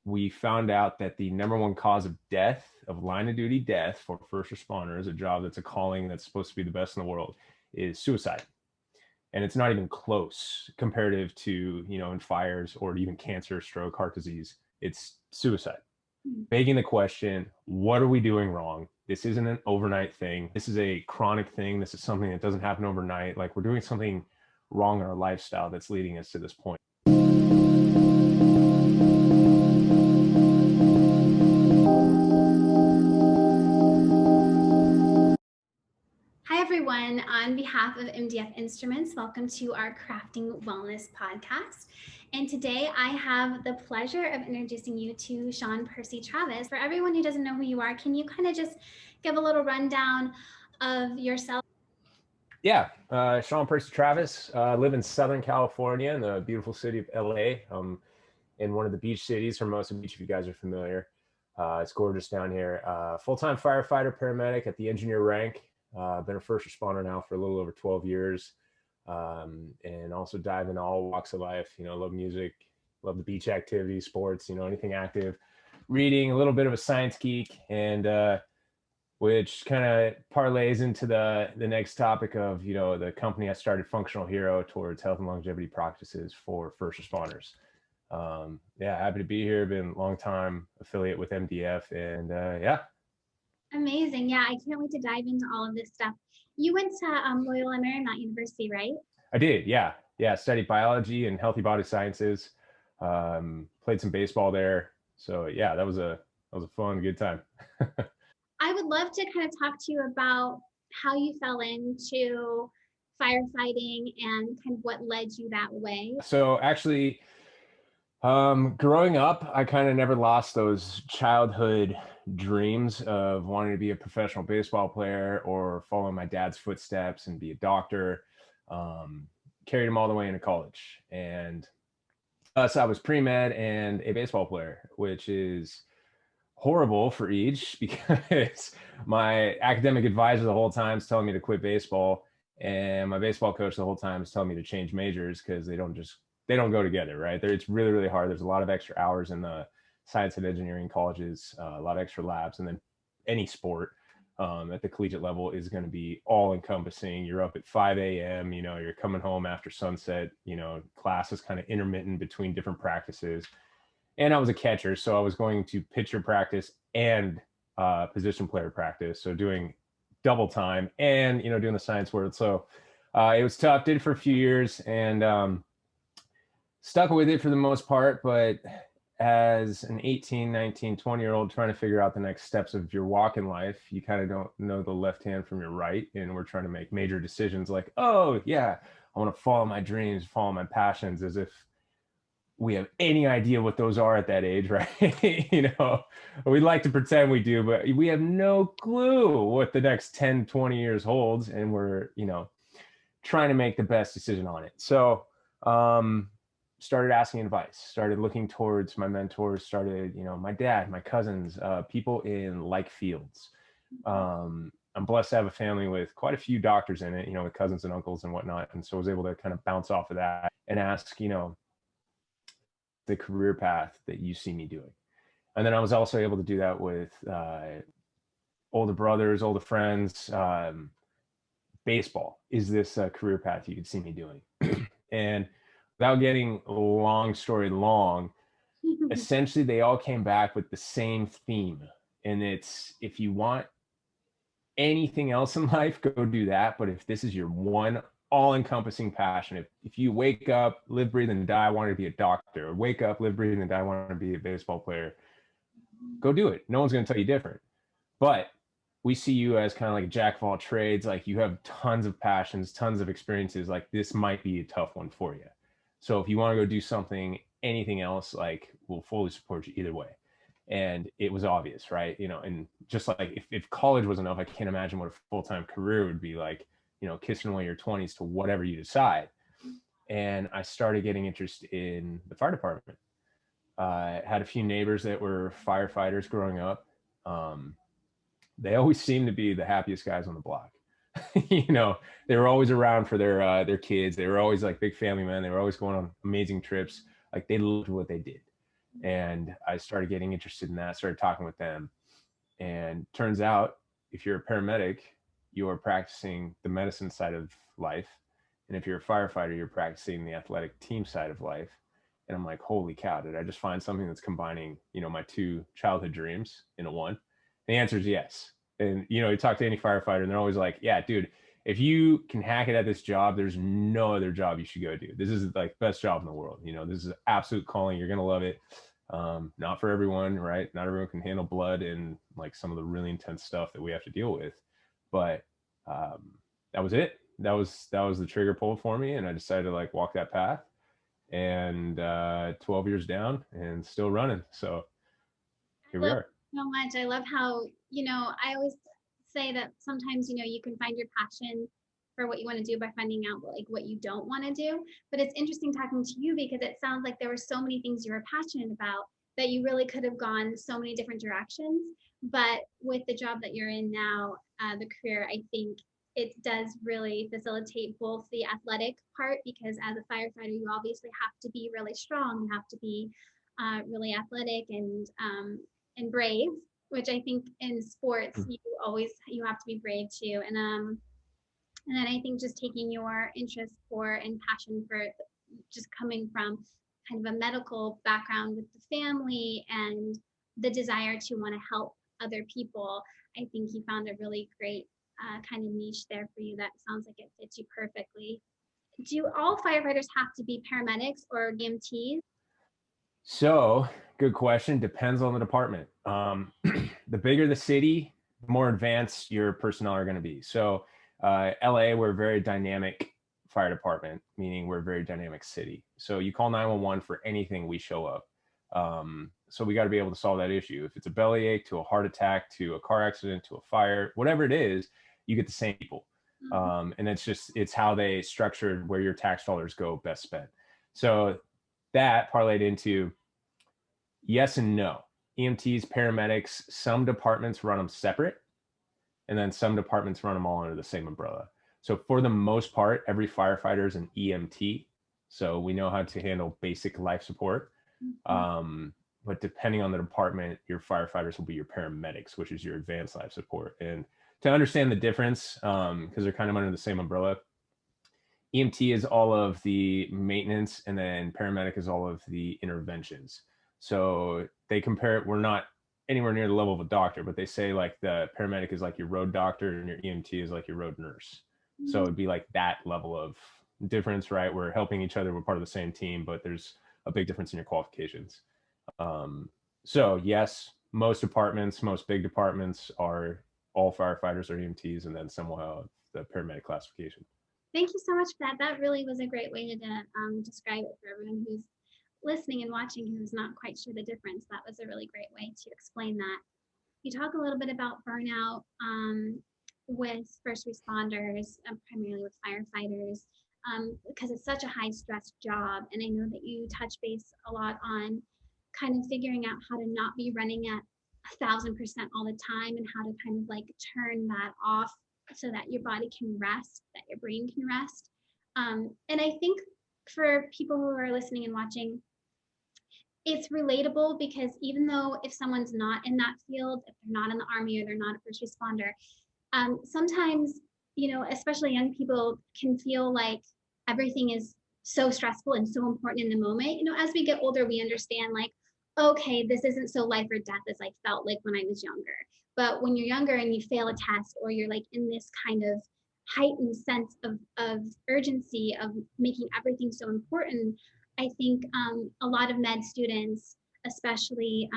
we found out that the number one cause of death, of line of duty death for first responders, a job that's a calling that's supposed to be the best in the world, is suicide. And it's not even close comparative to, in fires or even cancer, stroke, heart disease. It's suicide. Begging the question, what are we doing wrong? This isn't an overnight thing. This is a chronic thing. This is something that doesn't happen overnight. Like, we're doing something wrong in our lifestyle that's leading us to this point. Hi, everyone. On behalf of MDF Instruments, welcome to our Crafting Wellness podcast. And today I have the pleasure of introducing you to Percy Travis. For everyone who doesn't know who you are, can you kind of just give a little rundown of yourself? Yeah, Percy Travis. Live in Southern California in the beautiful city of LA. In one of the beach cities, Hermosa Beach, if you guys are familiar. It's gorgeous down here. Full-time firefighter, paramedic at the engineer rank. Been a first responder now for a little over 12 years. And also dive in all walks of life. Love music, love the beach activities, sports, anything active. Reading, a little bit of a science geek, and which kind of parlays into the next topic of, the company I started, Functional Hero, towards health and longevity practices for first responders. Happy to be here. Been a long time affiliate with MDF, and yeah. Amazing. Yeah, I can't wait to dive into all of this stuff. You went to Loyola Marymount University, right? I did, yeah. Studied biology and healthy body sciences. Played some baseball there. So yeah, that was a fun, good time. I would love to kind of talk to you about how you fell into firefighting and kind of what led you that way. So actually, growing up, I kind of never lost those childhood dreams of wanting to be a professional baseball player or follow my dad's footsteps and be a doctor. Carried them all the way into college. And so I was pre-med and a baseball player, which is horrible for each because my academic advisor the whole time is telling me to quit baseball, and my baseball coach the whole time is telling me to change majors because they don't go together, right? It's really, really hard. There's a lot of extra hours in the science and engineering colleges, a lot of extra labs, and then any sport at the collegiate level is going to be all encompassing. You're up at 5 a.m., you're coming home after sunset, class is kind of intermittent between different practices. And I was a catcher, so I was going to pitcher practice and position player practice. So doing double time and, doing the science world. So it was tough, did it for a few years, and stuck with it for the most part. But as an 18, 19, 20-year-old trying to figure out the next steps of your walk in life, you kind of don't know the left hand from your right. And we're trying to make major decisions like, oh, yeah, I want to follow my dreams, follow my passions, as if we have any idea what those are at that age, right? We'd like to pretend we do, but we have no clue what the next 10, 20 years holds. And we're, trying to make the best decision on it. So started asking advice, started looking towards my mentors, started, my dad, my cousins, people in like fields. I'm blessed to have a family with quite a few doctors in it, with cousins and uncles and whatnot. And so I was able to kind of bounce off of that and ask, the career path that you see me doing. And then I was also able to do that with older brothers, older friends. Baseball, is this a career path you could see me doing? And without getting long story long, essentially they all came back with the same theme. And it's, if you want anything else in life, go do that. But if this is your one all-encompassing passion, if you wake up, live, breathe, and die, I want to be a doctor, or wake up, live, breathe, and die, I want to be a baseball player, go do it. No one's going to tell you different. But we see you as kind of like a jack of all trades. Like, you have tons of passions, tons of experiences. Like, this might be a tough one for you. So if you want to go do something, anything else, like, we'll fully support you either way. And it was obvious, right? And just like if college was enough, I can't imagine what a full-time career would be like, kissing away your 20s to whatever you decide. And I started getting interested in the fire department. Had a few neighbors that were firefighters growing up. They always seemed to be the happiest guys on the block. They were always around for their kids. They were always like big family men. They were always going on amazing trips. Like, they loved what they did. And I started getting interested in that, started talking with them. And turns out, if you're a paramedic, you are practicing the medicine side of life. And if you're a firefighter, you're practicing the athletic team side of life. And I'm like, holy cow, did I just find something that's combining, my two childhood dreams into one? The answer is yes. And, you talk to any firefighter and they're always like, yeah, dude, if you can hack it at this job, there's no other job you should go do. This is like best job in the world. This is absolute calling. You're going to love it. Not for everyone, right? Not everyone can handle blood and like some of the really intense stuff that we have to deal with. But that was it. That was the trigger pull for me, and I decided to like walk that path. And 12 years down and still running. So here I we love are. so much. I love how, I always say that sometimes, you can find your passion for what you want to do by finding out like what you don't want to do. But it's interesting talking to you because it sounds like there were so many things you were passionate about that you really could have gone so many different directions. But with the job that you're in now, the career, I think it does really facilitate both the athletic part because as a firefighter, you obviously have to be really strong. You have to be really athletic and brave, which I think in sports you have to be brave too. And then I think just taking your interest for and passion for just coming from kind of a medical background with the family and the desire to want to help other people, I think you found a really great kind of niche there for you that sounds like it fits you perfectly. Do all firefighters have to be paramedics or EMTs? So good question. Depends on the department. The bigger the city, the more advanced your personnel are going to be. So LA, we're a very dynamic fire department, meaning we're a very dynamic city. So you call 911 for anything, we show up. So we got to be able to solve that issue. If it's a bellyache to a heart attack to a car accident to a fire, whatever it is, you get the same people. And it's how they structured where your tax dollars go best spent. So that parlayed into yes and no. EMTs, paramedics, some departments run them separate, and then some departments run them all under the same umbrella. So for the most part, every firefighter is an EMT. So we know how to handle basic life support. But depending on the department, your firefighters will be your paramedics, which is your advanced life support. And to understand the difference, because they're kind of under the same umbrella, EMT is all of the maintenance, and then paramedic is all of the interventions. So they compare it. We're not anywhere near the level of a doctor, but they say like the paramedic is like your road doctor and your EMT is like your road nurse. So it'd be like that level of difference, right? We're helping each other. We're part of the same team, but there's a big difference in your qualifications. So yes, most departments, most big departments are all firefighters or EMTs, and then some will have the paramedic classification. Thank you so much for that. That really was a great way to describe it for everyone who's listening and watching who's not quite sure the difference. That was a really great way to explain that. You talk a little bit about burnout with first responders, primarily with firefighters, because it's such a high stress job. And I know that you touch base a lot on kind of figuring out how to not be running at 1,000% all the time and how to kind of like turn that off so that your body can rest, that your brain can rest. And I think for people who are listening and watching, it's relatable because even though if someone's not in that field, if they're not in the army or they're not a first responder, sometimes, especially young people can feel like everything is so stressful and so important in the moment. As we get older, we understand like, okay, this isn't so life or death as I felt like when I was younger. But when you're younger and you fail a test or you're like in this kind of heightened sense of urgency of making everything so important, I think a lot of med students, especially,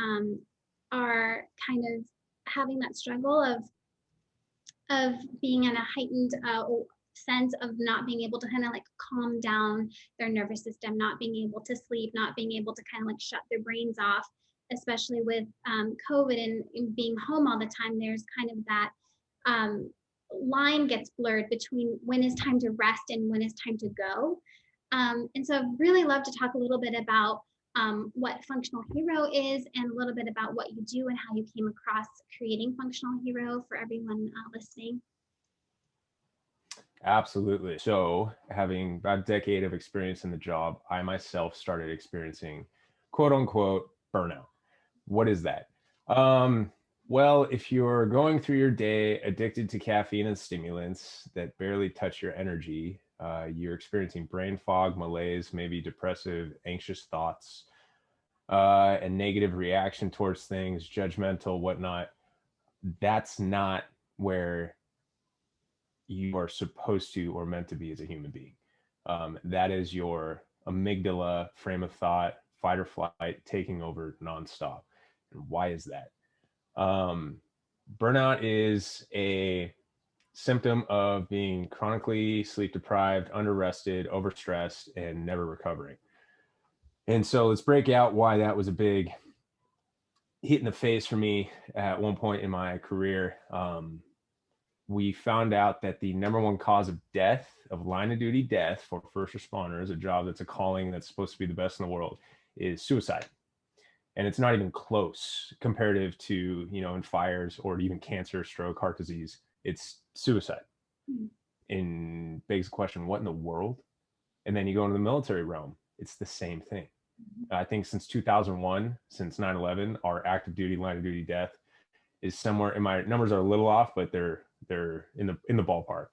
are kind of having that struggle of being in a heightened sense of not being able to kind of like calm down their nervous system, not being able to sleep, not being able to kind of like shut their brains off, especially with COVID and being home all the time. There's kind of that line gets blurred between when is time to rest and when is time to go. And so I'd really love to talk a little bit about what Functional Hero is and a little bit about what you do and how you came across creating Functional Hero for everyone listening. Absolutely. So, having about a decade of experience in the job, I myself started experiencing quote unquote Burnout. What is that? Well, if you're going through your day addicted to caffeine and stimulants that barely touch your energy, you're experiencing brain fog, malaise, maybe depressive, anxious thoughts, and negative reaction towards things, judgmental, whatnot. That's not where you are supposed to or meant to be as a human being. That is your amygdala frame of thought, fight or flight, taking over nonstop. And why is that? Burnout is a symptom of being chronically sleep deprived, under rested, overstressed, and never recovering. And so let's break out why that was a big hit in the face for me at one point in my career. We found out that the number one cause of death, of line of duty death for first responders, a job that's a calling that's supposed to be the best in the world, is suicide. And it's not even close comparative to, in fires or even cancer, stroke, heart disease. It's suicide. And begs the question, what in the world? And then you go into the military realm, it's the same thing. I think since 2001, since 9/11, our active duty line of duty death is somewhere, and my numbers are a little off, but they're in the ballpark,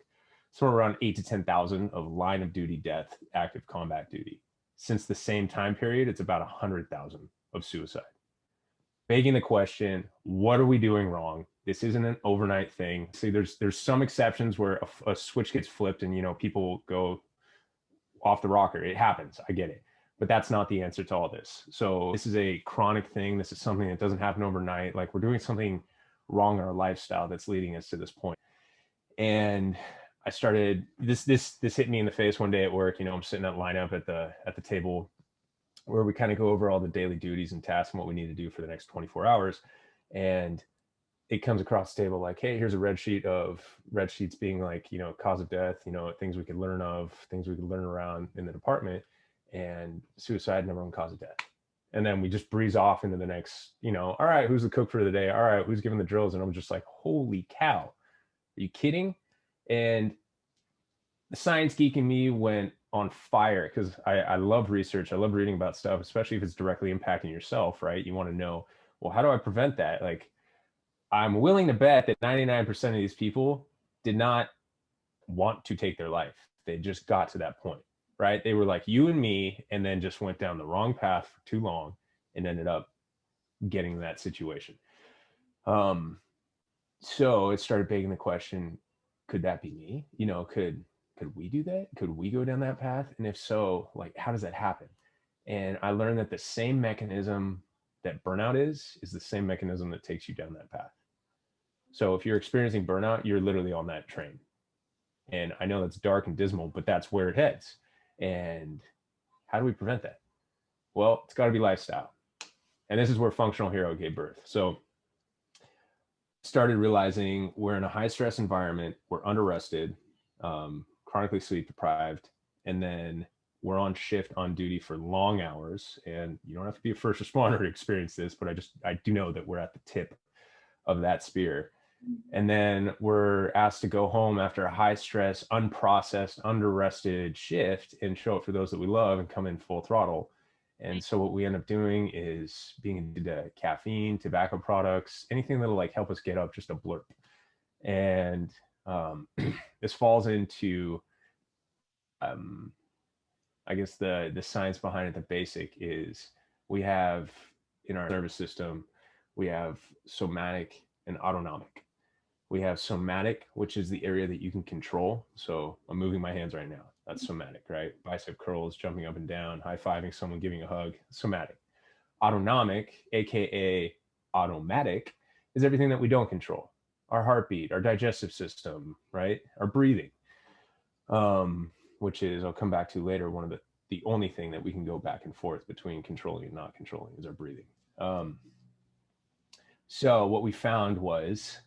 somewhere around 8 to 10,000 of line of duty death, active combat duty. Since the same time period, it's about 100,000 of suicide. Begging the question, what are we doing wrong? This isn't an overnight thing. See, there's some exceptions where a switch gets flipped and people go off the rocker. It happens. I get it. But that's not the answer to all this. So this is a chronic thing. This is something that doesn't happen overnight. Like, we're doing something wrong in our lifestyle that's leading us to this point. And I started this hit me in the face one day at work. I'm sitting at lineup at the table where we kind of go over all the daily duties and tasks and what we need to do for the next 24 hours. And it comes across the table like, hey, here's a red sheets being like, cause of death, things we could learn around in the department, and suicide, number one cause of death. And then we just breeze off into the next, all right, who's the cook for the day? All right, who's giving the drills? And I'm just like, holy cow, are you kidding? And the science geek in me went on fire, because I love research. I love reading about stuff, especially if it's directly impacting yourself, right? You want to know, well, how do I prevent that? Like, I'm willing to bet that 99% of these people did not want to take their life. They just got to that point, right? They were like you and me, and then just went down the wrong path for too long and ended up getting in that situation. So it started begging the question, could that be me? Could we do that? Could we go down that path? And if so, like, how does that happen? And I learned that the same mechanism that burnout is the same mechanism that takes you down that path. So if you're experiencing burnout, you're literally on that train. And I know that's dark and dismal, but that's where it heads. And how do we prevent that? Well, it's got to be lifestyle. And this is where Functional Hero gave birth. So started realizing we're in a high stress environment, we're under-rested, chronically sleep deprived, and then we're on shift, on duty for long hours. And you don't have to be a first responder to experience this, but I do know that we're at the tip of that spear. And then we're asked to go home after a high stress, unprocessed, under-rested shift and show up for those that we love and come in full throttle. And so what we end up doing is being addicted to caffeine, tobacco products, anything that'll like help us get up just a blurb. And this falls into, I guess the science behind it, the basic is, we have in our nervous system, we have somatic and autonomic. We have somatic, which is the area that you can control. So I'm moving my hands right now. That's somatic, right? Bicep curls, jumping up and down, high-fiving someone, giving a hug, somatic. Autonomic, AKA automatic, is everything that we don't control. Our heartbeat, our digestive system, right? Our breathing, which is, I'll come back to later, one of the only thing that we can go back and forth between controlling and not controlling is our breathing. So what we found was,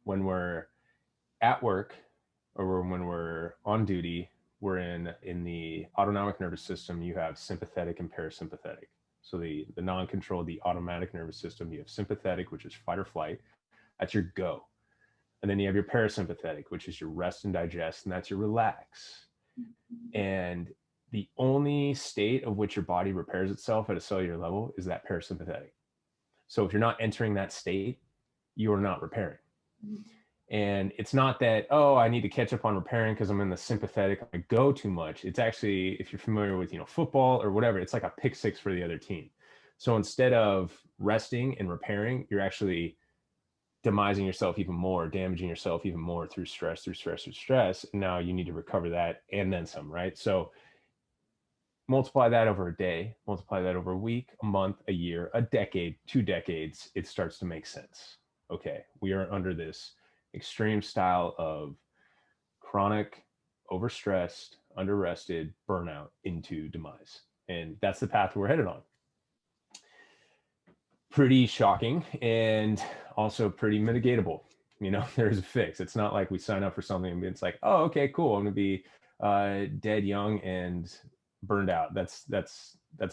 when we're at work or when we're on duty, we're in the autonomic nervous system. You have sympathetic and parasympathetic. So the non-controlled, the automatic nervous system, you have sympathetic, which is fight or flight. That's your go. And then you have your parasympathetic, which is your rest and digest, and that's your relax. And the only state of which your body repairs itself at a cellular level is that parasympathetic. So if you're not entering that state, you are not repairing. And it's not that, oh, I need to catch up on repairing because I'm in the sympathetic, I go too much. It's actually, if you're familiar with, football or whatever, it's like a pick six for the other team. So instead of resting and repairing, you're actually demising yourself even more, damaging yourself even more through stress. And now you need to recover that and then some, right? So multiply that over a day, multiply that over a week, a month, a year, a decade, 2 decades, it starts to make sense. Okay, we are under this extreme style of chronic, overstressed, underrested burnout into demise. And that's the path we're headed on. Pretty shocking and also pretty mitigatable. There's a fix. It's not like we sign up for something and it's like, oh, okay, cool, I'm going to be dead young and burned out. That's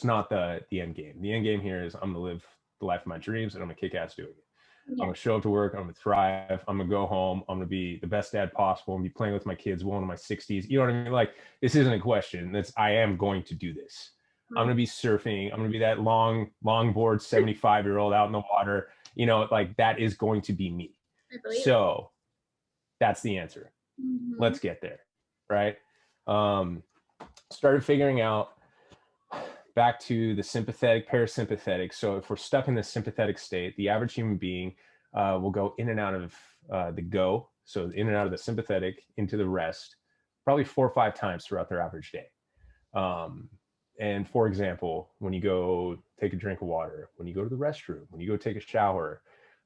not the end game. The end game here is I'm going to live the life of my dreams and I'm going to kick ass doing it. Yeah. I'm going to show up to work. I'm going to thrive. I'm going to go home. I'm going to be the best dad possible. I'm going to be playing with my kids well into my 60s. You know what I mean? Like, this isn't a question. I am going to do this. I'm going to be surfing. I'm going to be that longboard 75-year-old out in the water. Like, that is going to be me. So that's the answer. Mm-hmm. Let's get there. Right. Started figuring out back to the sympathetic, parasympathetic. So if we're stuck in the sympathetic state, the average human being will go in and out of the go. So in and out of the sympathetic into the rest, probably 4 or 5 times throughout their average day. And for example, when you go take a drink of water, when you go to the restroom, when you go take a shower,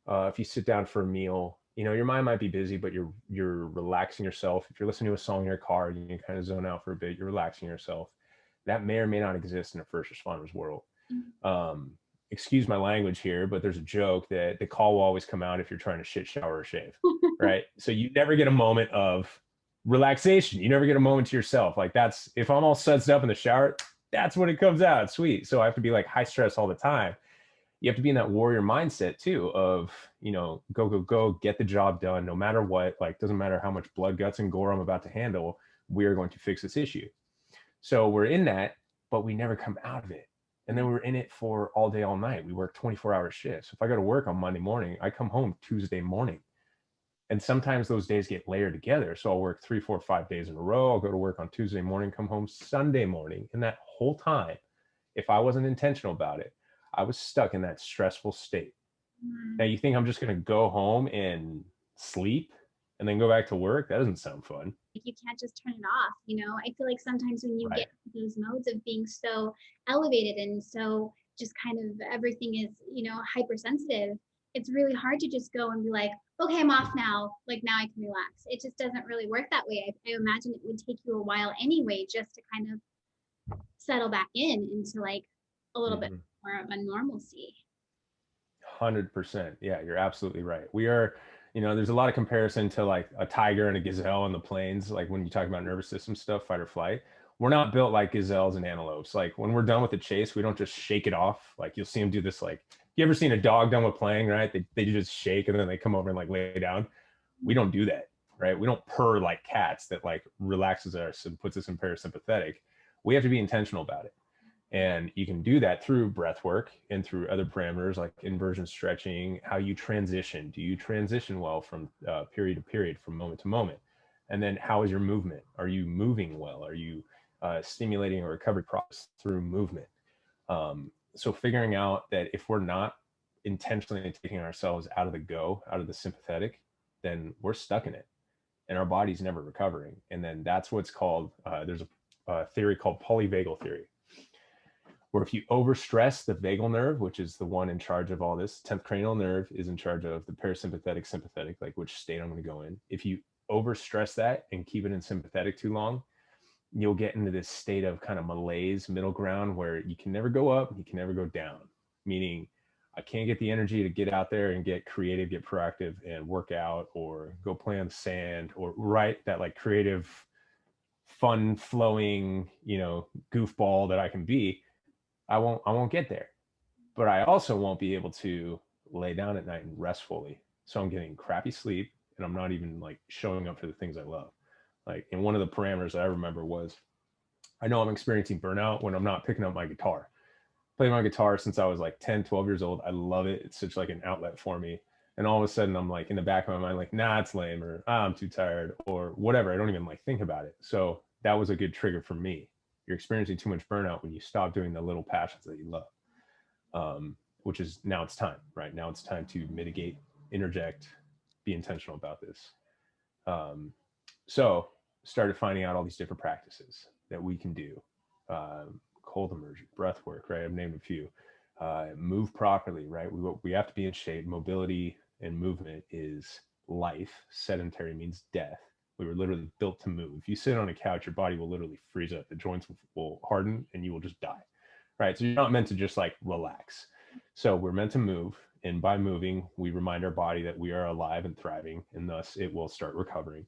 if you sit down for a meal, your mind might be busy, but you're relaxing yourself. If you're listening to a song in your car, you can kind of zone out for a bit, you're relaxing yourself. That may or may not exist in a first responders world. Excuse my language here, but there's a joke that the call will always come out if you're trying to shit, shower, or shave, right? So you never get a moment of relaxation. You never get a moment to yourself. Like, that's, if I'm all sudsed up in the shower, that's when it comes out. Sweet. So I have to be like high stress all the time. You have to be in that warrior mindset too of, go, get the job done, no matter what. Like, doesn't matter how much blood, guts, and gore I'm about to handle, we are going to fix this issue. So we're in that, but we never come out of it. And then we're in it for all day, all night. We work 24-hour shifts. If I go to work on Monday morning, I come home Tuesday morning. And sometimes those days get layered together. So I'll work 3, 4, 5 days in a row. I'll go to work on Tuesday morning, come home Sunday morning. And that whole time, if I wasn't intentional about it, I was stuck in that stressful state. Now, you think I'm just going to go home and sleep and then go back to work? That doesn't sound fun. You can't just turn it off. I feel like sometimes when you get those modes of being so elevated and so just kind of everything is, hypersensitive, it's really hard to just go and be like, okay, I'm off now. Like, now I can relax. It just doesn't really work that way. I imagine it would take you a while anyway, just to kind of settle back into like a little bit more of a normalcy. 100%. Yeah, you're absolutely right. We are, there's a lot of comparison to like a tiger and a gazelle in the plains. Like, when you talk about nervous system stuff, fight or flight, we're not built like gazelles and antelopes. Like, when we're done with the chase, we don't just shake it off. Like, you'll see them do this. Like, you ever seen a dog done with playing, right? They just shake and then they come over and like lay down. We don't do that, right? We don't purr like cats that like relaxes us and puts us in parasympathetic. We have to be intentional about it. And you can do that through breath work and through other parameters like inversion stretching, how you transition. Do you transition well from period to period, from moment to moment? And then how is your movement? Are you moving well? Are you stimulating a recovery process through movement? So figuring out that if we're not intentionally taking ourselves out of the go, out of the sympathetic, then we're stuck in it and our body's never recovering. And then that's what's called, there's a theory called polyvagal theory, where if you overstress the vagal nerve, which is the one in charge of all this, 10th cranial nerve is in charge of the parasympathetic, sympathetic, like which state I'm going to go in. If you overstress that and keep it in sympathetic too long, you'll get into this state of kind of malaise, middle ground, where you can never go up, you can never go down. Meaning, I can't get the energy to get out there and get creative, get proactive and work out or go play on the sand or write that like creative, fun flowing, goofball that I can be. I won't get there, but I also won't be able to lay down at night and rest fully. So I'm getting crappy sleep and I'm not even like showing up for the things I love. Like, and one of the parameters that I remember was I know I'm experiencing burnout when I'm not picking up my guitar. Playing my guitar since I was like 10, 12 years old. I love it. It's such like an outlet for me. And all of a sudden I'm like in the back of my mind, like, nah, it's lame, or I'm too tired, or whatever. I don't even like think about it. So that was a good trigger for me. You're experiencing too much burnout when you stop doing the little passions that you love. Which is now it's time, right? Now it's time to mitigate, interject, be intentional about this. Um, so started finding out all these different practices that we can do. Cold immersion, breath work, right? I've named a few. Move properly, right? We have to be in shape. Mobility and movement is life. Sedentary means death. We were literally built to move. If you sit on a couch, your body will literally freeze up. The joints will harden and you will just die, right? So you're not meant to just like relax. So we're meant to move. And by moving, we remind our body that we are alive and thriving, and thus it will start recovering.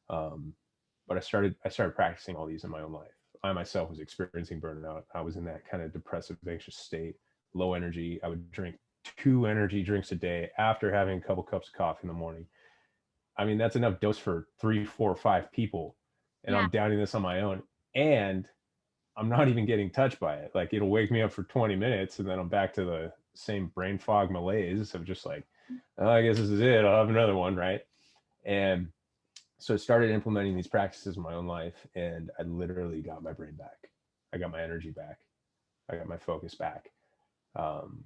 But I started practicing all these in my own life. I myself was experiencing burnout. I was in that kind of depressive, anxious state, low energy. I would drink 2 energy drinks a day after having a couple cups of coffee in the morning. I mean, that's enough dose for 3, 4, 5 people. And Yeah. I'm downing this on my own. And I'm not even getting touched by it. Like it'll wake me up for 20 minutes and then I'm back to the same brain fog malaise of just like, oh, I guess this is it. I'll have another one. Right. And so I started implementing these practices in my own life, and I literally got my brain back. I got my energy back. I got my focus back. Um,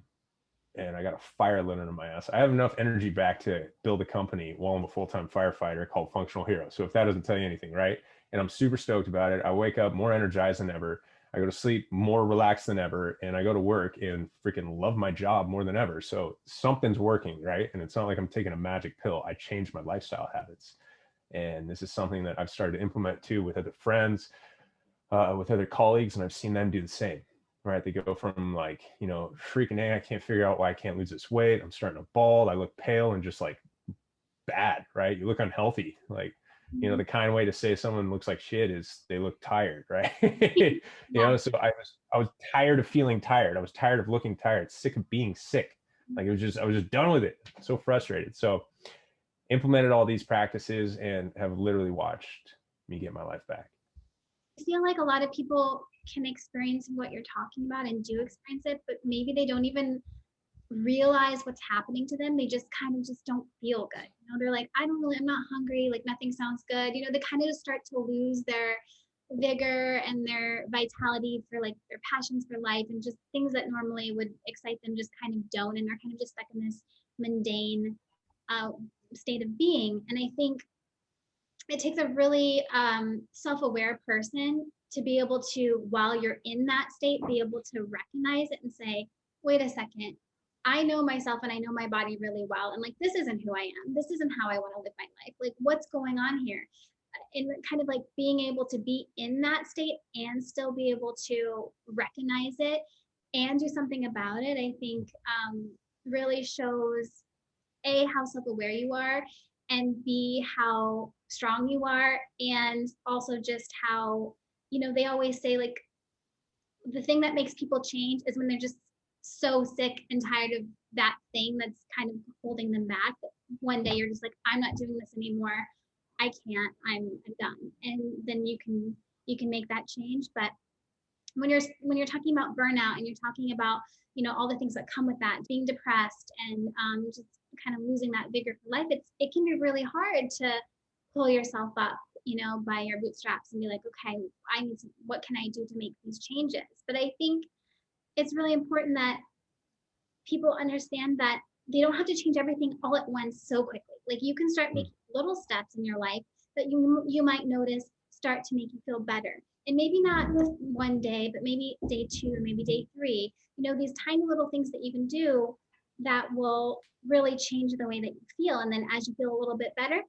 and I got a fire lit under my ass. I have enough energy back to build a company while I'm a full-time firefighter called Functional Hero. So if that doesn't tell you anything, right? And I'm super stoked about it. I wake up more energized than ever. I go to sleep more relaxed than ever, and I go to work and freaking love my job more than ever. So something's working, right? And it's not like I'm taking a magic pill. I changed my lifestyle habits. And this is something that I've started to implement too with other friends, with other colleagues, and I've seen them do the same. Right? They go from like, freaking A, I can't figure out why I can't lose this weight. I'm starting to bald. I look pale and just like bad, right? You look unhealthy. Like, the kind way to say someone looks like shit is they look tired, right? Yeah. So I was tired of feeling tired. I was tired of looking tired, I was being sick. Like I was just done with it. So frustrated. So implemented all these practices and have literally watched me get my life back. I feel like a lot of people can experience what you're talking about and do experience it, but maybe they don't even realize what's happening to them. They just kind of just don't feel good. They're like, I'm not hungry. Like nothing sounds good. They kind of just start to lose their vigor and their vitality for like their passions for life, and just things that normally would excite them just kind of don't. And they're kind of just stuck in this mundane uh, state of being. And I think it takes a really self-aware person to be able to, while you're in that state, be able to recognize it and say, wait a second, I know myself and I know my body really well. And like, this isn't who I am. This isn't how I want to live my life. Like, what's going on here? And kind of like being able to be in that state and still be able to recognize it and do something about it, I think really shows A, how self-aware you are, and B, how strong you are, and also just how, they always say like the thing that makes people change is when they're just so sick and tired of that thing that's kind of holding them back. One day you're just like, I'm not doing this anymore. I can't. I'm done. And then you can make that change. But when you're talking about burnout and you're talking about all the things that come with that, being depressed and just kind of losing that vigor for life, it can be really hard to pull yourself up by your bootstraps and be like, okay, what can I do to make these changes? But I think it's really important that people understand that they don't have to change everything all at once so quickly. Like you can start making little steps in your life that you might notice start to make you feel better. And maybe not one day, but maybe day 2, maybe day 3, these tiny little things that you can do that will really change the way that you feel. And then as you feel a little bit better,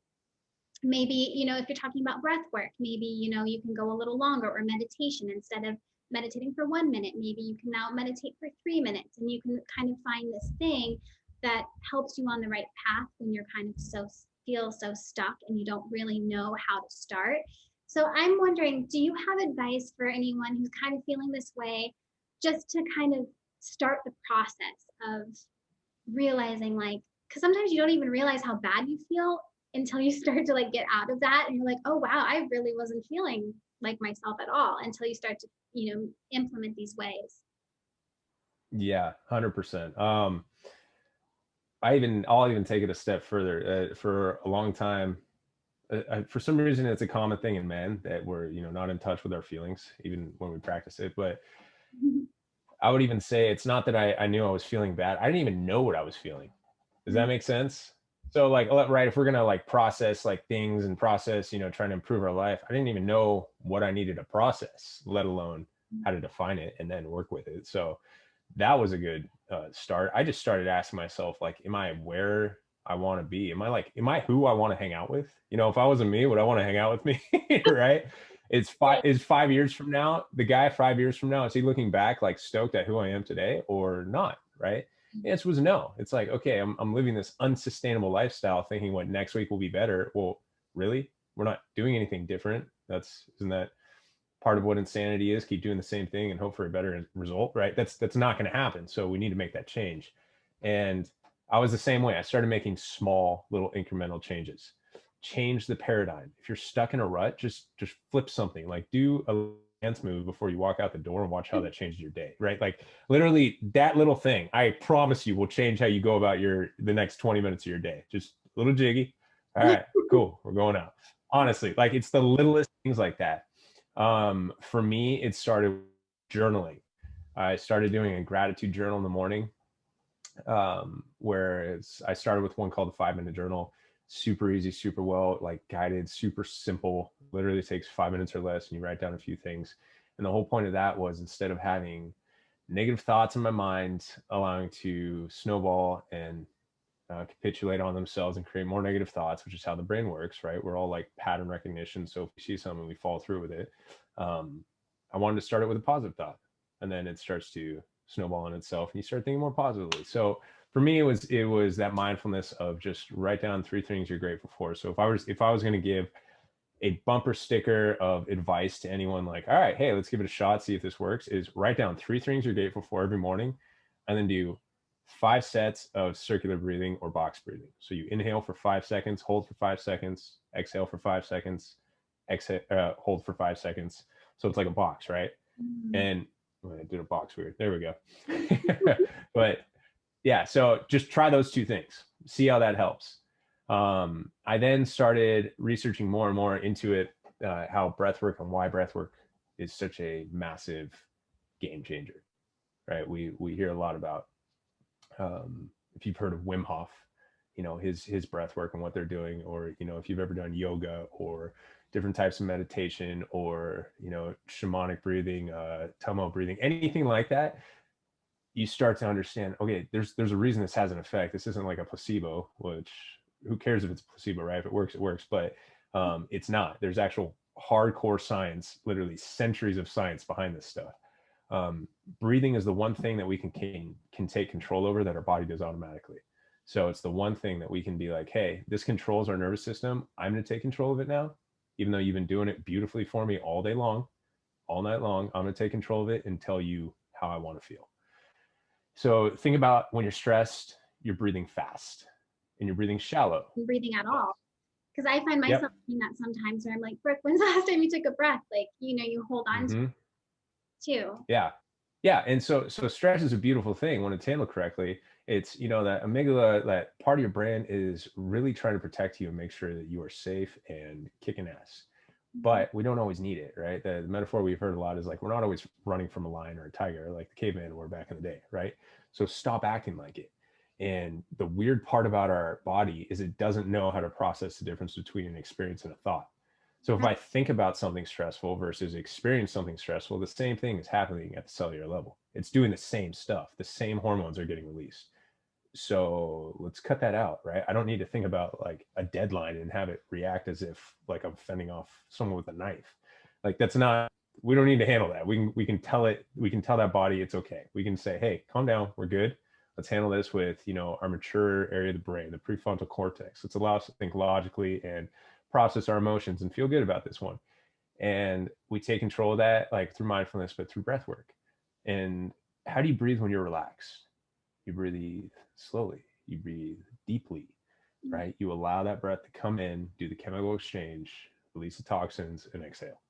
maybe, if you're talking about breath work, maybe, you can go a little longer, or meditation. Instead of meditating for 1 minute, maybe you can now meditate for 3 minutes, and you can kind of find this thing that helps you on the right path when you're kind of feel so stuck and you don't really know how to start. So I'm wondering, do you have advice for anyone who's kind of feeling this way, just to kind of start the process of realizing, like, because sometimes you don't even realize how bad you feel until you start to like get out of that and you're like, oh wow, I really wasn't feeling like myself at all until you start to, implement these ways. Yeah, 100%. I'll even take it a step further. For a long time, for some reason, it's a common thing in men that we're, not in touch with our feelings, even when we practice it. But I would even say it's not that I knew I was feeling bad. I didn't even know what I was feeling. Does that make sense? So like, right, if we're gonna like process like things and process, trying to improve our life, I didn't even know what I needed to process, let alone how to define it and then work with it. So that was a good start. I just started asking myself, like, am I where I want to be? Am I who I want to hang out with? If I wasn't me, would I want to hang out with me? Right? Is 5 years from now, the guy 5 years from now, is he looking back like stoked at who I am today or not? Right? The answer was no. It's like, okay, I'm living this unsustainable lifestyle thinking what next week will be better. Well, really? We're not doing anything different. Isn't that part of what insanity is? Keep doing the same thing and hope for a better result, right? That's not going to happen. So we need to make that change. And I was the same way. I started making small little incremental changes. Change the paradigm. If you're stuck in a rut, just flip something. Like do a dance move before you walk out the door and watch how that changes your day, right? Like literally that little thing, I promise you, will change how you go about the next 20 minutes of your day. Just a little jiggy. All right, cool. We're going out. Honestly, like it's the littlest things like that. For me, it started journaling. I started doing a gratitude journal in the morning, where I started with one called the 5 Minute Journal. Super easy, super well like guided, super simple. Literally takes 5 minutes or less, and you write down a few things. And the whole point of that was, instead of having negative thoughts in my mind, allowing to snowball and capitulate on themselves and create more negative thoughts, which is how the brain works, right? We're all like pattern recognition. So if we see something, we fall through with it. I wanted to start it with a positive thought, and then it starts to snowball on itself, and you start thinking more positively. So for me, it was that mindfulness of just write down 3 things you're grateful for. So if I was going to give a bumper sticker of advice to anyone, like, all right, hey, let's give it a shot, see if this works, is write down 3 things you're grateful for every morning, and then do 5 sets of circular breathing or box breathing. So you inhale for 5 seconds, hold for 5 seconds, exhale for 5 seconds, exhale, hold for 5 seconds. So it's like a box, right? And I did a box weird. There we go. But yeah, so just try those 2 things. See how that helps. I then started researching more and more into it, how breathwork and why breathwork is such a massive game changer, right? We hear a lot about, if you've heard of Wim Hof, his breath work and what they're doing, or if you've ever done yoga or different types of meditation, or shamanic breathing, Tomo breathing, anything like that, you start to understand, okay, there's a reason this has an effect. This isn't like a placebo, which who cares if it's a placebo, right? If it works, it works. But it's not. There's actual hardcore science, literally centuries of science behind this stuff. Breathing is the one thing that we can take control over, that our body does automatically. So it's the one thing that we can be like, hey, this controls our nervous system. I'm going to take control of it now, even though you've been doing it beautifully for me all day long, all night long. I'm going to take control of it and tell you how I want to feel. So think about when you're stressed, you're breathing fast and you're breathing shallow. Breathing at all. Because I find myself doing that sometimes where I'm like, Brooke, when's the last time you took a breath? Like, you hold on to it too. Yeah. Yeah. And so stress is a beautiful thing when it's handled correctly. It's, that amygdala, that part of your brain, is really trying to protect you and make sure that you are safe and kicking ass. But we don't always need it, right? The metaphor we've heard a lot is like, we're not always running from a lion or a tiger like the caveman were back in the day, right? So stop acting like it. And the weird part about our body is it doesn't know how to process the difference between an experience and a thought. So if I think about something stressful versus experience something stressful, the same thing is happening at the cellular level. It's doing the same stuff. The same hormones are getting released. So let's cut that out, right? I don't need to think about like a deadline and have it react as if like I'm fending off someone with a knife. Like that's not, we don't need to handle that. We can tell it, we can tell that body it's okay. We can say, hey, calm down, we're good. Let's handle this with, our mature area of the brain, the prefrontal cortex. Let's allow us to think logically and process our emotions and feel good about this one. And we take control of that, like through mindfulness, but through breath work. And how do you breathe when you're relaxed? You breathe slowly, you breathe deeply, right? You allow that breath to come in, do the chemical exchange, release the toxins, and exhale.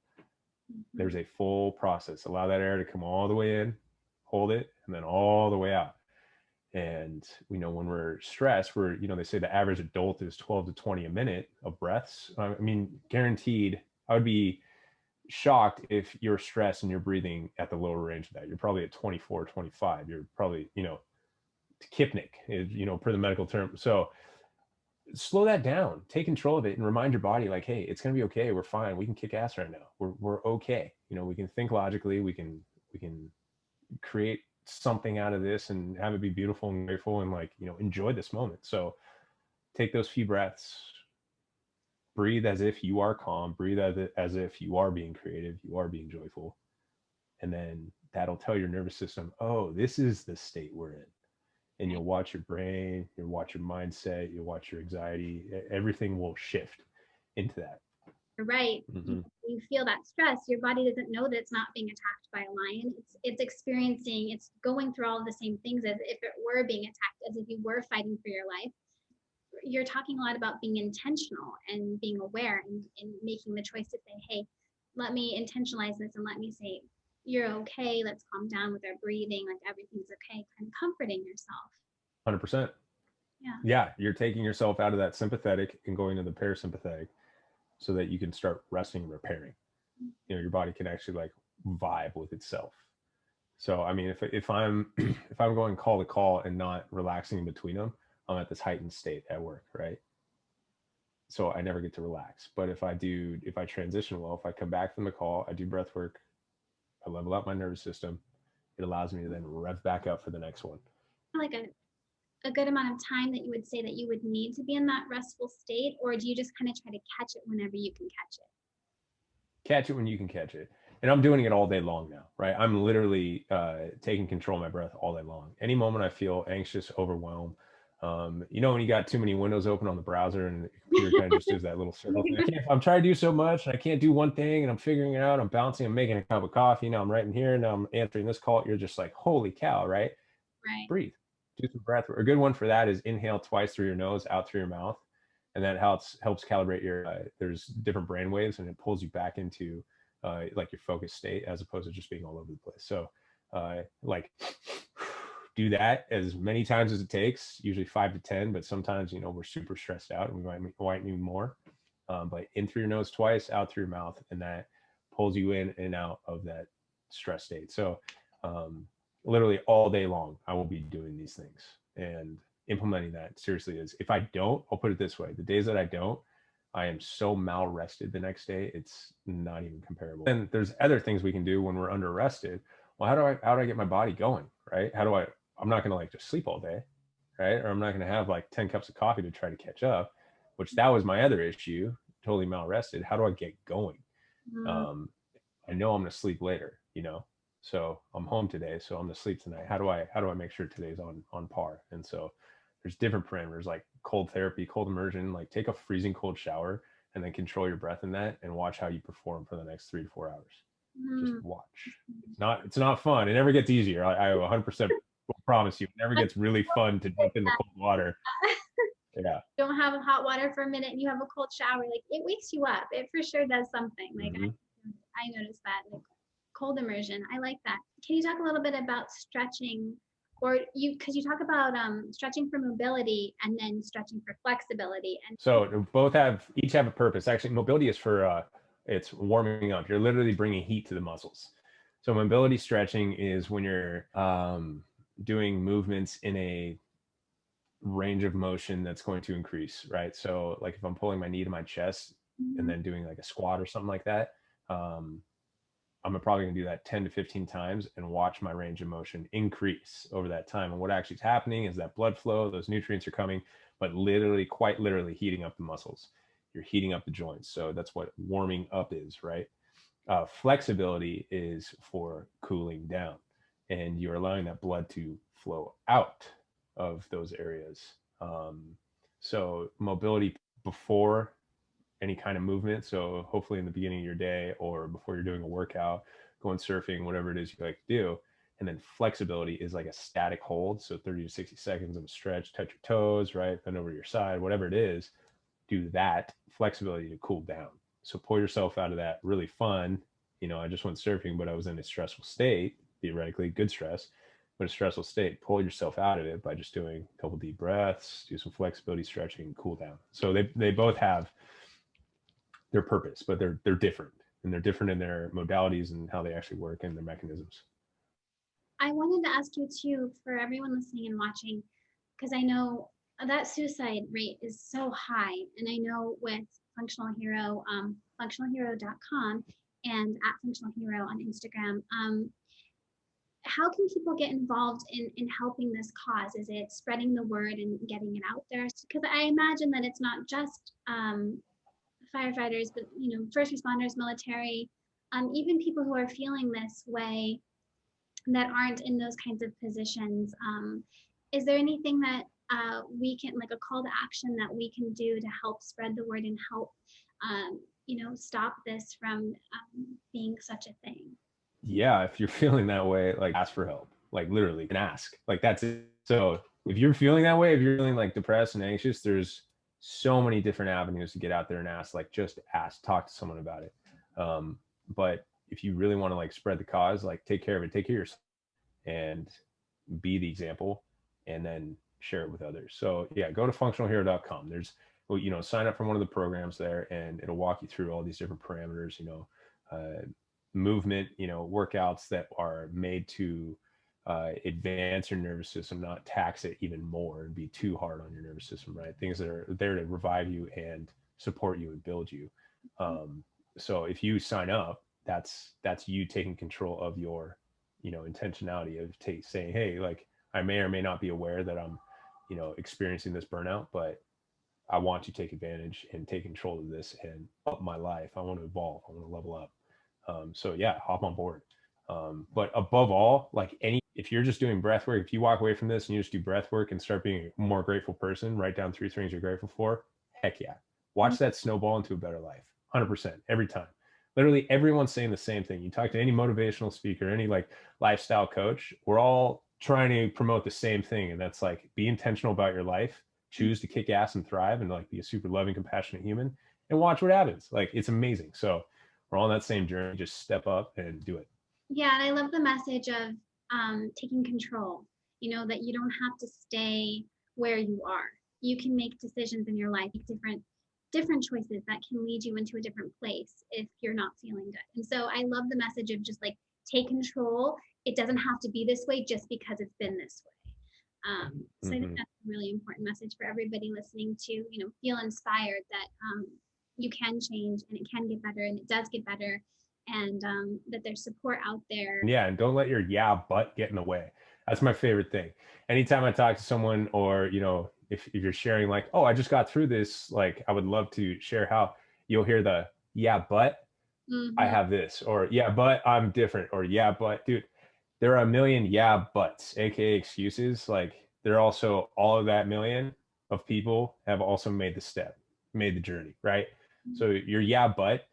There's a full process. Allow that air to come all the way in, hold it, and then all the way out. And we know when we're stressed, they say the average adult is 12 to 20 a minute of breaths. I mean, guaranteed. I would be shocked if you're stressed and you're breathing at the lower range of that. You're probably at 24, 25. You're probably, Kipnick, per the medical term. So slow that down, take control of it, and remind your body like, hey, it's going to be okay. We're fine. We can kick ass right now. We're okay. We can think logically. We can create something out of this and have it be beautiful and grateful and enjoy this moment. So take those few breaths, breathe as if you are calm, breathe as if you are being creative, you are being joyful. And then that'll tell your nervous system, oh, this is the state we're in. And you'll watch your brain, you'll watch your mindset, you'll watch your anxiety, everything will shift into that. Right. Mm-hmm. You feel that stress, your body doesn't know that it's not being attacked by a lion. It's going through all of the same things as if it were being attacked, as if you were fighting for your life. You're talking a lot about being intentional and being aware and making the choice to say, hey, let me intentionalize this and let me say, you're okay. Let's calm down with our breathing. Like everything's okay. Kind of comforting yourself. 100%. Yeah. You're taking yourself out of that sympathetic and going to the parasympathetic so that you can start resting and repairing. Your body can actually vibe with itself. So, I mean, if I'm going call to call and not relaxing in between them, I'm at this heightened state at work, right? So I never get to relax. But if I transition well, if I come back from the call, I do breath work, I level out my nervous system, it allows me to then rev back up for the next one. Like a good amount of time that you would say that you would need to be in that restful state, or do you just kind of try to catch it whenever you can catch it? Catch it when you can catch it. And I'm doing it all day long now, right? I'm literally taking control of my breath all day long. Any moment I feel anxious, overwhelmed, when you got too many windows open on the browser and the computer kind of just does that little circle thing. I'm trying to do so much and I can't do one thing and I'm figuring it out. I'm bouncing, I'm making a cup of coffee. Now I'm writing here. Now I'm answering this call. You're just like, holy cow, right? Right. Breathe. Do some breath work. A good one for that is inhale twice through your nose, out through your mouth. And that helps calibrate your, there's different brain waves and it pulls you back into your focused state as opposed to just being all over the place. So do that as many times as it takes, usually 5 to 10, but sometimes, we're super stressed out and we might need more. But in through your nose twice, out through your mouth, and that pulls you in and out of that stress state. So literally all day long, I will be doing these things and implementing that seriously. Is if I don't, I'll put it this way, the days that I don't, I am so mal rested the next day, it's not even comparable. And there's other things we can do when we're under rested. Well, how do I get my body going, right? I'm not going to just sleep all day, right? Or I'm not going to have 10 cups of coffee to try to catch up, which that was my other issue, totally mal rested. How do I get going? Mm-hmm. I know I'm going to sleep later, so I'm home today, so I'm going to sleep tonight. How do I make sure today's on par? And so there's different parameters like cold therapy, cold immersion, take a freezing cold shower and then control your breath in that and watch how you perform for the next 3 to 4 hours. Just watch. It's not fun. It never gets easier. I 100% promise you, it never gets really fun to jump into cold water. Yeah. Don't have hot water for a minute and you have a cold shower. It wakes you up. It for sure does something. Mm-hmm. I noticed that. Cold immersion. I like that. Can you talk a little bit about stretching, because you talk about stretching for mobility and then stretching for flexibility? And so each have a purpose. Actually, mobility is for it's warming up. You're literally bringing heat to the muscles. So mobility stretching is when you're doing movements in a range of motion that's going to increase, right? So if I'm pulling my knee to my chest mm-hmm. and then doing a squat or something like that, I'm probably going to do that 10 to 15 times and watch my range of motion increase over that time. And what actually is happening is that blood flow, those nutrients are coming, but quite literally heating up the muscles. You're heating up the joints. So that's what warming up is, right? Flexibility is for cooling down, and you're allowing that blood to flow out of those areas. So mobility before any kind of movement. So hopefully in the beginning of your day or before you're doing a workout, going surfing, whatever it is you like to do. And then flexibility is a static hold. So 30 to 60 seconds of a stretch, touch your toes, right? Bend over to your side, whatever it is, do that flexibility to cool down. So pull yourself out of that really fun I just went surfing, but I was in a stressful state, theoretically good stress, but a stressful state. Pull yourself out of it by just doing a couple deep breaths, do some flexibility stretching, cool down. So they both have their purpose, but they're different, and they're different in their modalities and how they actually work and their mechanisms. I wanted to ask you too, for everyone listening and watching, because I know that suicide rate is so high. And I know with Functional Hero, functionalhero.com and at Functional Hero on Instagram, how can people get involved in helping this cause? Is it spreading the word and getting it out there? Because I imagine that it's not just firefighters, but first responders, military, even people who are feeling this way that aren't in those kinds of positions. Is there anything that we can, like a call to action that we can do to help spread the word and help, stop this from being such a thing? Yeah, if you're feeling that way, like ask for help. Like literally, and ask. Like that's it. So if you're feeling that way, if you're feeling like depressed and anxious, there's so many different avenues to get out there and ask. Like just ask, talk to someone about it. But if you really want to like spread the cause, like take care of it, take care of yourself, and be the example, and then share it with others. So yeah, go to functionalhero.com. There's, sign up for one of the programs there, and it'll walk you through all these different parameters. Movement, workouts that are made to advance your nervous system, not tax it even more and be too hard on your nervous system, right? Things that are there to revive you and support you and build you. So if you sign up, that's you taking control of your, intentionality of saying, hey, like I may or may not be aware that I'm, experiencing this burnout, but I want to take advantage and take control of this and up my life. I want to evolve. I want to level up. So yeah, hop on board. But above all, if you're just doing breath work, if you walk away from this and you just do breath work and start being a more grateful person, write down 3 things you're grateful for. Heck yeah. Watch that snowball into a better life. 100% every time. Literally everyone's saying the same thing. You talk to any motivational speaker, any like lifestyle coach, we're all trying to promote the same thing. And that's like, be intentional about your life, choose to kick ass and thrive and like be a super loving, compassionate human, and watch what happens. Like it's amazing. So we're all on that same journey. Just step up and do it. Yeah, and I love the message of taking control. That you don't have to stay where you are. You can make decisions in your life, different choices that can lead you into a different place if you're not feeling good. And so I love the message of just like take control. It doesn't have to be this way just because it's been this way. So I think that's a really important message for everybody listening to, feel inspired that you can change and it can get better and it does get better, and that there's support out there. Yeah, and don't let your but get in the way. That's my favorite thing. Anytime I talk to someone, or if you're sharing like, oh, I just got through this, like I would love to share how, you'll hear the but I have this, or yeah, but I'm different, or yeah, but dude, there are a million buts, aka excuses. Like they're also all of that million of people have also made the journey, right? So your but,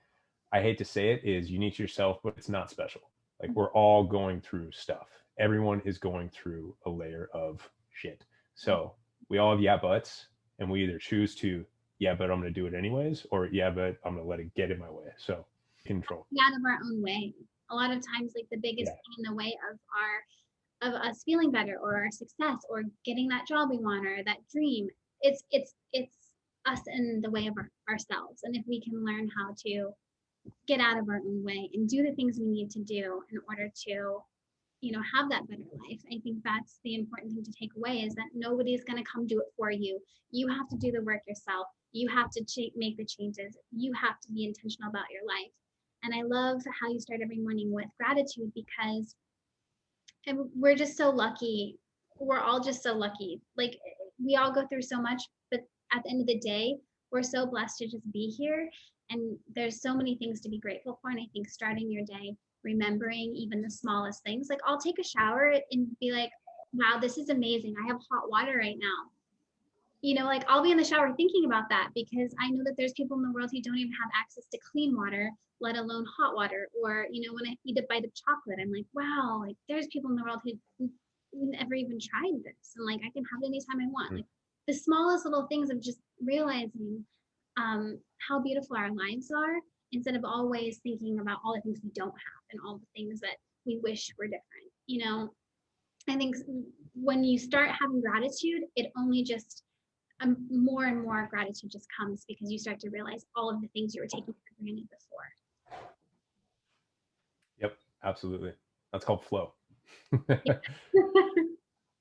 I hate to say it, is unique to yourself, but it's not special. Like we're all going through stuff. Everyone is going through a layer of shit. So we all have buts, and we either choose to, but I'm going to do it anyways, or but I'm going to let it get in my way. So control. Out of our own way. A lot of times, like the biggest thing in the way of us feeling better or our success or getting that job we want or that dream, it's us in the way of ourselves. And if we can learn how to get out of our own way and do the things we need to do in order to have that better life, I think that's the important thing to take away, is that nobody's going to come do it for you. You have to do the work yourself. You have to make the changes. You have to be intentional about your life. And I love how you start every morning with gratitude, because we're just so lucky. We're all just so lucky. Like we all go through so much, but at the end of the day, we're so blessed to just be here. And there's so many things to be grateful for. And I think starting your day, remembering even the smallest things, like I'll take a shower and be like, wow, this is amazing. I have hot water right now. Like I'll be in the shower thinking about that, because I know that there's people in the world who don't even have access to clean water, let alone hot water. Or, when I eat a bite of chocolate, I'm like, wow, like there's people in the world who never even tried this. And like, I can have it anytime I want. Like the smallest little things of just realizing how beautiful our lives are instead of always thinking about all the things we don't have and all the things that we wish were different. I think when you start having gratitude, it only just more and more gratitude just comes because you start to realize all of the things you were taking for granted before. Yep, absolutely. That's called flow. Yeah.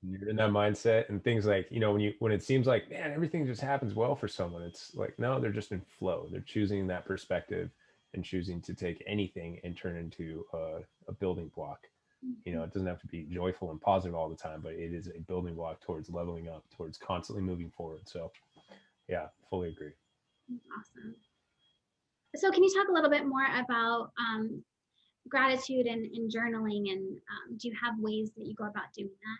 You're in that mindset, and things like, when it seems like, man, everything just happens well for someone, it's like, no, they're just in flow. They're choosing that perspective and choosing to take anything and turn into a building block. It doesn't have to be joyful and positive all the time, but it is a building block towards leveling up, towards constantly moving forward. So yeah, fully agree. Awesome. So can you talk a little bit more about gratitude and journaling, and do you have ways that you go about doing that?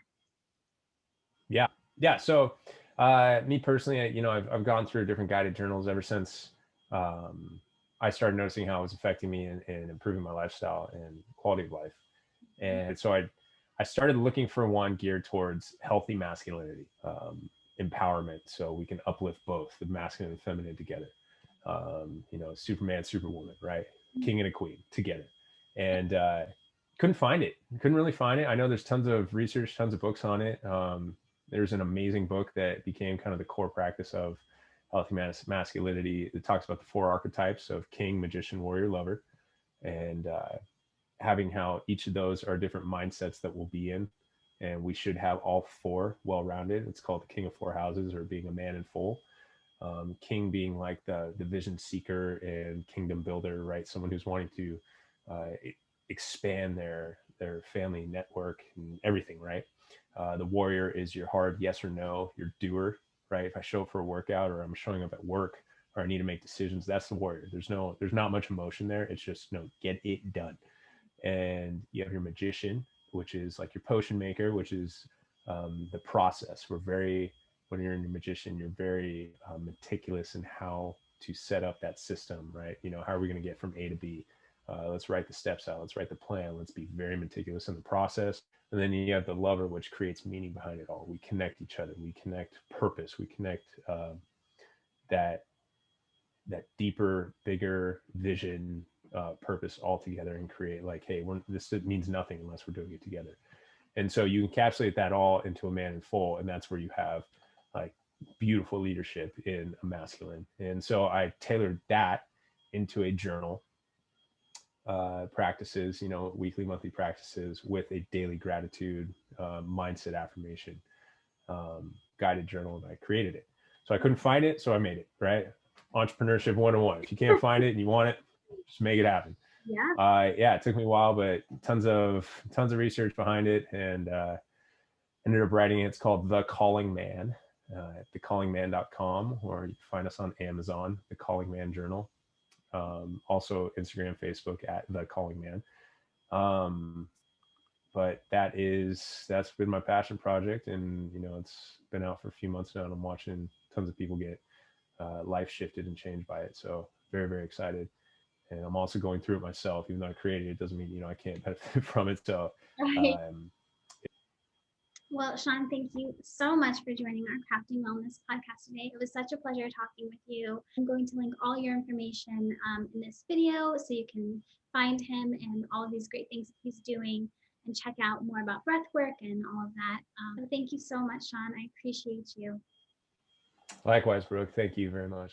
Yeah. So me personally, I've gone through different guided journals ever since I started noticing how it was affecting me and improving my lifestyle and quality of life. And so I started looking for one geared towards healthy masculinity, empowerment, so we can uplift both the masculine and feminine together. Superman, superwoman, right? King and a queen together. And couldn't find it. Couldn't really find it. I know there's tons of research, tons of books on it. There's an amazing book that became kind of the core practice of healthy masculinity. It talks about the 4 archetypes of king, magician, warrior, lover, and having how each of those are different mindsets that we'll be in. And we should have all 4 well-rounded. It's called the king of 4 houses, or being a man in full. King being like the vision seeker and kingdom builder, right? Someone who's wanting to expand their family network and everything, right? The warrior is your hard yes or no, your doer, right? If I show up for a workout, or I'm showing up at work, or I need to make decisions, that's the warrior. There's not much emotion there. It's just, get it done. And you have your magician, which is like your potion maker, which is the process. When you're in a magician, you're very meticulous in how to set up that system, right? How are we going to get from A to B? Let's write the steps out. Let's write the plan. Let's be very meticulous in the process. And then you have the lover, which creates meaning behind it all. We connect each other. We connect purpose. We connect that deeper, bigger vision, purpose all together, and create like, hey, this means nothing unless we're doing it together. And so you encapsulate that all into a man in full, and that's where you have like beautiful leadership in a masculine. And so I tailored that into a journal, practices, weekly, monthly practices with a daily gratitude, mindset affirmation, guided journal, and I created it. So I couldn't find it, so I made it, right? Entrepreneurship 101. If you can't find it and you want it, just make it happen. Yeah. It took me a while, but tons of research behind it, and ended up writing it. It's called The Calling Man, at thecallingman.com, or you can find us on Amazon, The Calling Man Journal. Also Instagram, Facebook at The Calling Man. But that's been my passion project, and it's been out for a few months now, and I'm watching tons of people get life shifted and changed by it. So very, very excited. And I'm also going through it myself. Even though I created it, doesn't mean I can't benefit from it. So Right. Well, Sean, thank you so much for joining our Crafting Wellness podcast today. It was such a pleasure talking with you. I'm going to link all your information in this video so you can find him and all of these great things that he's doing, and check out more about breath work and all of that. So thank you so much, Sean. I appreciate you. Likewise, Brooke. Thank you very much.